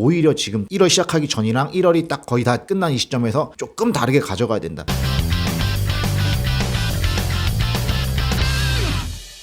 오히려 지금 1월 시작하기 전이랑 1월이 딱 거의 다 끝난 이 시점에서 조금 다르게 가져가야 된다.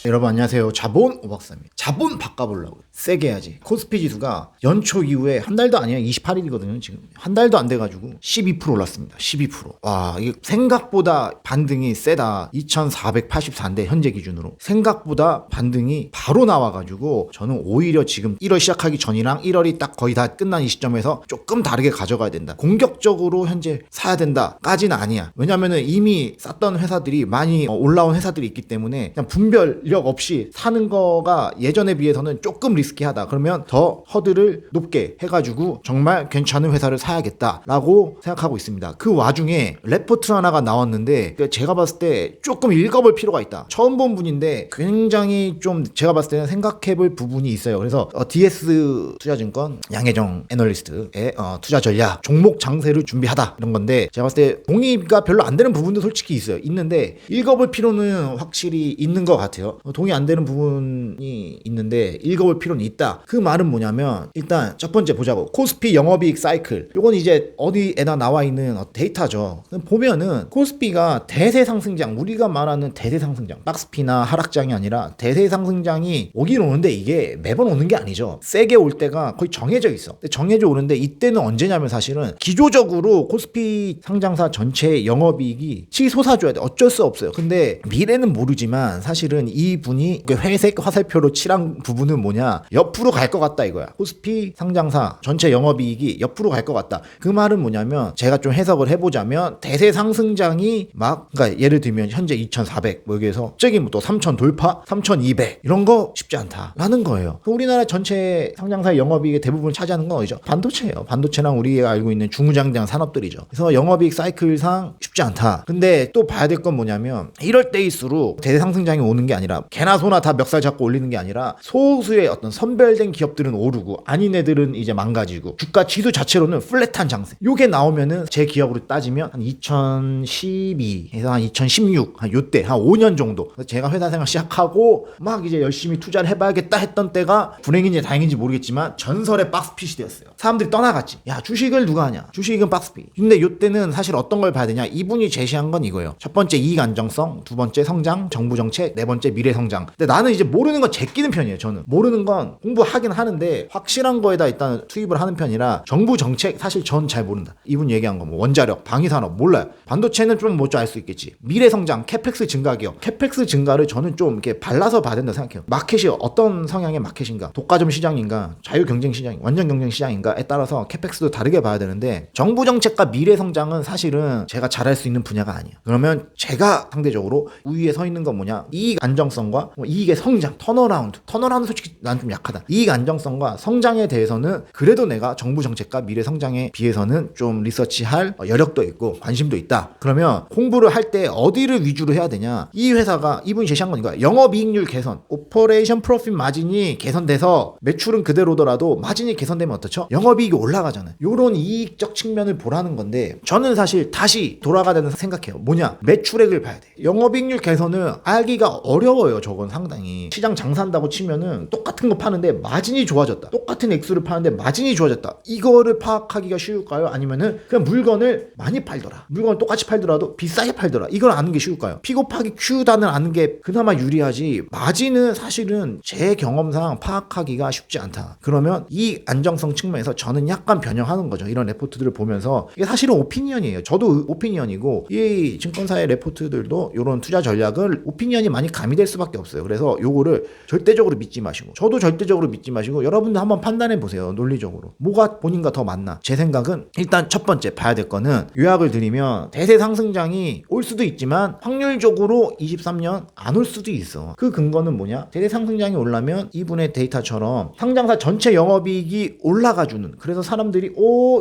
여러분 안녕하세요. 자본 오박사입니다. 자본 바꿔보려고 세게 해야지. 코스피 지수가 연초 이후에 한 달도 아니야 28일이거든요 지금. 한 달도 안 돼가지고 12% 올랐습니다. 12%. 와, 이게 생각보다 반등이 세다. 2484인데 현재 기준으로 생각보다 반등이 바로 나와가지고 저는 오히려 지금 1월 시작하기 전이랑 1월이 딱 거의 다 끝난 이 시점에서 조금 다르게 가져가야 된다. 공격적으로 현재 사야 된다 까지는 아니야. 왜냐면은 이미 쌌던 회사들이 많이 올라온 회사들이 있기 때문에 그냥 분별력 없이 사는 거가 예전에 비해서는 조금 리스키하다. 그러면 더 허들을 높게 해가지고 정말 괜찮은 회사를 사야겠다라고 생각하고 있습니다. 그 와중에 레포트 하나가 나왔는데 제가 봤을 때 조금 읽어볼 필요가 있다. 처음 본 분인데 굉장히 좀 제가 봤을 때는 생각해볼 부분이 있어요. 그래서 DS 투자증권 양혜정 애널리스트의 투자 전략 종목 장세를 준비하다 이런 건데 제가 봤을 때 동의가 별로 안 되는 부분도 솔직히 있어요. 있는데 읽어볼 필요는 확실히 있는 것 같아요. 동의 안 되는 부분이 있는데 읽어볼 필요는 있다. 그 말은 뭐냐면 일단 첫 번째 보자고. 코스피 영업이익 사이클. 이건 이제 어디에나 나와 있는 데이터죠. 보면은 코스피가 대세 상승장, 우리가 말하는 대세 상승장, 박스피나 하락장이 아니라 대세 상승장이 오긴 오는데 이게 매번 오는 게 아니죠. 세게 올 때가 거의 정해져 있어. 정해져 오는데 이때는 언제냐면 사실은 기조적으로 코스피 상장사 전체 영업이익이 치솟아줘야 돼. 어쩔 수 없어요. 근데 미래는 모르지만 사실은 이 분이 회색 화살표로 칠한 부분은 뭐냐, 옆으로 갈 것 같다 이거야. 코스피 상장사 전체 영업이익이 옆으로 갈 것 같다. 그 말은 뭐냐면 제가 좀 해석을 해보자면 대세 상승장이 막, 그러니까 예를 들면 현재 2400 뭐 여기에서 갑자기 뭐 또 3000 돌파 3200 이런 거 쉽지 않다라는 거예요. 우리나라 전체 상장사 영업이익의 대부분을 차지하는 건 어디죠? 반도체예요. 반도체랑 우리가 알고 있는 중무장장 산업들이죠. 그래서 영업이익 사이클상 쉽지 않다. 근데 또 봐야 될 건 뭐냐면 이럴 때일수록 대세 상승장이 오는 게 아니라 개나 소나 다 멱살 잡고 올리는 게 아니라 소수의 어떤 선별된 기업들은 오르고 아닌 애들은 이제 망가지고 주가 지수 자체로는 플랫한 장세. 요게 나오면은 제 기억으로 따지면 한 2012에서 한 2016 한 요때 한 5년 정도 제가 회사 생활 시작하고 막 이제 열심히 투자를 해봐야겠다 했던 때가 불행인지 다행인지 모르겠지만 전설의 박스피 시대였어요. 사람들이 떠나갔지. 야, 주식을 누가 하냐? 주식은 박스피. 근데 요때는 사실 어떤 걸 봐야 되냐? 이분이 제시한 건 이거예요. 첫 번째 이익 안정성, 두 번째 성장, 정부 정책, 네 번째 미래 성장. 근데 나는 이제 모르는 건 제끼는 편이에요. 저는 모르는 건 공부하긴 하는데 확실한 거에다 일단 투입을 하는 편이라 정부 정책 사실 전 잘 모른다. 이분 얘기한 거 뭐 원자력, 방위산업 몰라요. 반도체는 좀 뭐 좀 알 수 있겠지. 미래 성장, 캐펙스 증가 기업. 캐펙스 증가를 저는 좀 이렇게 발라서 봐야 된다 생각해요. 마켓이 어떤 성향의 마켓인가? 독과점 시장인가? 자유 경쟁 시장인가? 완전 경쟁 시장인가에 따라서 캐펙스도 다르게 봐야 되는데 정부 정책과 미래 성장은 사실은 제가 잘할 수 있는 분야가 아니에요. 그러면 제가 상대적으로 우위에 서 있는 건 뭐냐? 이익 안정성과 이익의 성장, 턴어라운드 솔직히 난 좀 약하다. 이익 안정성과 성장에 대해서는 그래도 내가 정부 정책과 미래 성장에 비해서는 좀 리서치할 여력도 있고 관심도 있다. 그러면 공부를 할 때 어디를 위주로 해야 되냐? 이 회사가 이분이 제시한 건 이거야. 영업이익률 개선, 오퍼레이션 프로핏 마진이 개선돼서 매출은 그대로더라도 마진이 개선되면 어떻죠? 영업이익이 올라가잖아요. 요런 이익적 측면을 보라는 건데 저는 사실 다시 돌아가야 된다고 생각해요. 뭐냐? 매출액을 봐야 돼. 영업이익률 개선은 알기가 어려워요. 저건 상당히. 시장 장사한다고 치면은 똑같은 거 파는데 마진이 좋아졌다. 똑같은 액수를 파는데 마진이 좋아졌다. 이거를 파악하기가 쉬울까요? 아니면은 그냥 물건을 많이 팔더라. 물건을 똑같이 팔더라도 비싸게 팔더라. 이걸 아는 게 쉬울까요? P 곱하기 Q단을 아는 게 그나마 유리하지. 마진은 사실은 제 경험상 파악하기가 쉽지 않다. 그러면 이 안정성 측면에서 저는 약간 변형하는 거죠. 이런 레포트들을 보면서 이게 사실은 오피니언이에요. 저도 오피니언이고 이 증권사의 레포트들도 이런 투자 전략을 오피니언이 많이 가미될 수밖에 없어요. 그래서 요거를 절대적으로 믿지 마시고 저도 절대적으로 믿지 마시고 여러분도 한번 판단해 보세요. 논리적으로 뭐가 본인과 더 맞나. 제 생각은 일단 첫 번째 봐야 될 거는 요약을 드리면 대세 상승장이 올 수도 있지만 확률적으로 23년 안 올 수도 있어. 그 근거는 뭐냐? 대세 상승장이 올라면 이분의 데이터처럼 상장사 전체 영업이익이 올라가주는, 그래서 사람들이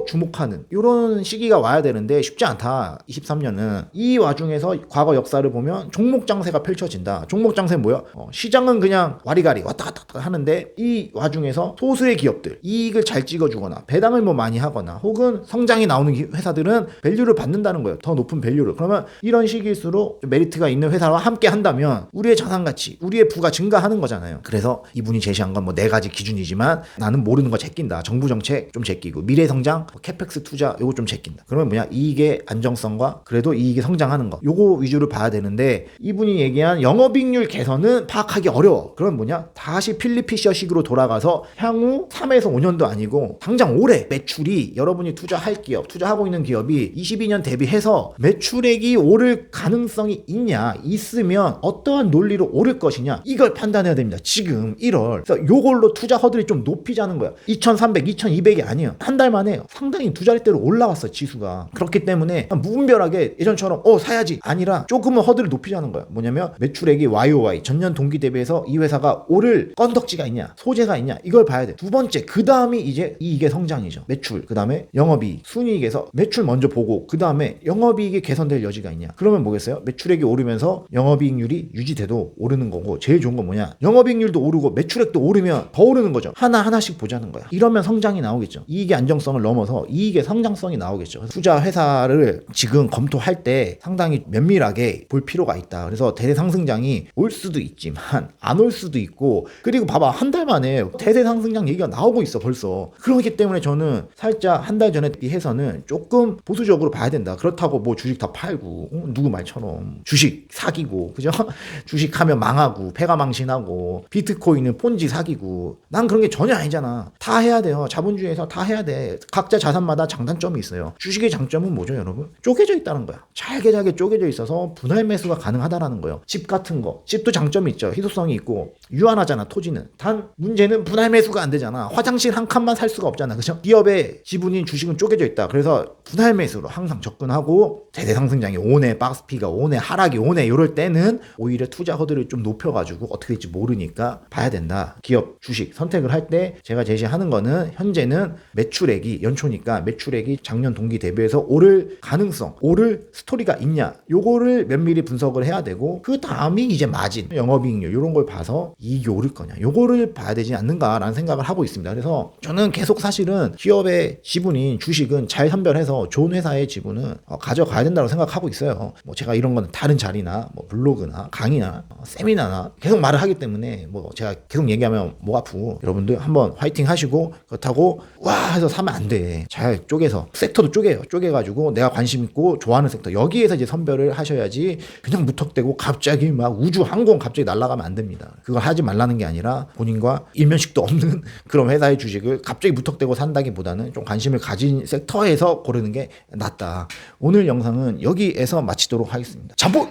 주목하는 이런 시기가 와야 되는데 쉽지 않다. 23년은 이 와중에서 과거 역사를 보면 종목 장세가 펼쳐진다. 종목 시장세 뭐야? 시장은 그냥 와리가리 왔다 갔다 하는데 이 와중에서 소수의 기업들 이익을 잘 찍어주거나 배당을 뭐 많이 하거나 혹은 성장이 나오는 회사들은 밸류를 받는다는 거예요. 더 높은 밸류를. 그러면 이런 시기일수록 메리트가 있는 회사와 함께 한다면 우리의 자산가치, 우리의 부가 증가하는 거잖아요. 그래서 이분이 제시한 건 뭐 4가지 기준이지만 나는 모르는 거 제낀다. 정부 정책 좀 제끼고 미래 성장, 캐펙스 투자 요거 좀 제낀다. 그러면 뭐냐? 이익의 안정성과 그래도 이익이 성장하는 거 요거 위주로 봐야 되는데 이분이 얘기한 영업이익률 개선은 파악하기 어려워. 그럼 뭐냐? 다시 필립 피셔식으로 돌아가서 향후 3에서 5년도 아니고 당장 올해 매출이 여러분이 투자할 기업, 투자하고 있는 기업이 22년 대비해서 매출액이 오를 가능성이 있으면 어떠한 논리로 오를 것이냐 이걸 판단해야 됩니다. 지금 1월. 그래서 요걸로 투자 허들이 좀 높이자는 거야. 2300, 2200이 아니에요. 한 달 만에 상당히 두 자릿대로 올라왔어 지수가. 그렇기 때문에 무분별하게 예전처럼 사야지 아니라 조금은 허들을 높이자는 거야. 뭐냐면 매출액이 YOY 전년 동기 대비해서 이 회사가 오를 건덕지가 있냐 소재가 있냐 이걸 봐야 돼. 두 번째 그 다음이 이제 이익의 성장이죠. 매출 그 다음에 영업이익 순이익에서 매출 먼저 보고 그 다음에 영업이익이 개선될 여지가 있냐. 그러면 뭐겠어요? 매출액이 오르면서 영업이익률이 유지돼도 오르는 거고 제일 좋은 건 뭐냐 영업이익률도 오르고 매출액도 오르면 더 오르는 거죠. 하나하나씩 보자는 거야. 이러면 성장이 나오겠죠. 이익의 안정성을 넘어서 이익의 성장성이 나오겠죠. 투자 회사를 지금 검토할 때 상당히 면밀하게 볼 필요가 있다. 그래서 대세 상승장이 올 수도 있지만 안 올 수도 있고 그리고 봐봐 한 달 만에 대세 상승장 얘기가 나오고 있어 벌써. 그렇기 때문에 저는 살짝 한 달 전에 비해서는 조금 보수적으로 봐야 된다. 그렇다고 뭐 주식 다 팔고 누구 말처럼 주식 사기고 그죠? 주식하면 망하고 패가망신하고 비트코인은 폰지 사기고 난 그런 게 전혀 아니잖아. 다 해야 돼요. 자본주의에서 다 해야 돼. 각자 자산마다 장단점이 있어요. 주식의 장점은 뭐죠 여러분? 쪼개져 있다는 거야. 잘게 쪼개져 있어서 분할 매수가 가능하다라는 거예요. 집 같은 거 집도 장점이 있죠. 희소성이 있고 유한하잖아 토지는. 단 문제는 분할 매수가 안 되잖아. 화장실 한 칸만 살 수가 없잖아. 그죠? 기업의 지분인 주식은 쪼개져 있다. 그래서 분할 매수로 항상 접근하고 대세 상승장이 오네 박스피가 오네 하락이 오네 이럴 때는 오히려 투자 허들을 좀 높여가지고 어떻게 될지 모르니까 봐야 된다. 기업 주식 선택을 할 때 제가 제시하는 거는 현재는 매출액이 연초니까 매출액이 작년 동기 대비해서 오를 가능성 오를 스토리가 있냐 요거를 면밀히 분석을 해야 되고 그 다음이 이제 마진 영업이익률 이런 걸 봐서 이익이 오를 거냐 요거를 봐야 되지 않는가라는 생각을 하고 있습니다. 그래서 저는 계속 사실은 기업의 지분인 주식은 잘 선별해서 좋은 회사의 지분은 가져가야 된다고 생각하고 있어요. 뭐 제가 이런 거는 다른 자리나 뭐 블로그나 강의나 세미나나 계속 말을 하기 때문에 뭐 제가 계속 얘기하면 목 아프고 여러분들 한번 화이팅 하시고 그렇다고 와 해서 사면 안 돼. 잘 쪼개서 섹터도 쪼개가지고 내가 관심 있고 좋아하는 섹터 여기에서 이제 선별을 하셔야지 그냥 무턱대고 갑자기 막 우주 항공 갑자기 날아가면 안 됩니다. 그걸 하지 말라는 게 아니라 본인과 일면식도 없는 그런 회사의 주식을 갑자기 무턱대고 산다기보다는 좀 관심을 가진 섹터에서 고르는 게 낫다. 오늘 영상은 여기에서 마치도록 하겠습니다. 자본!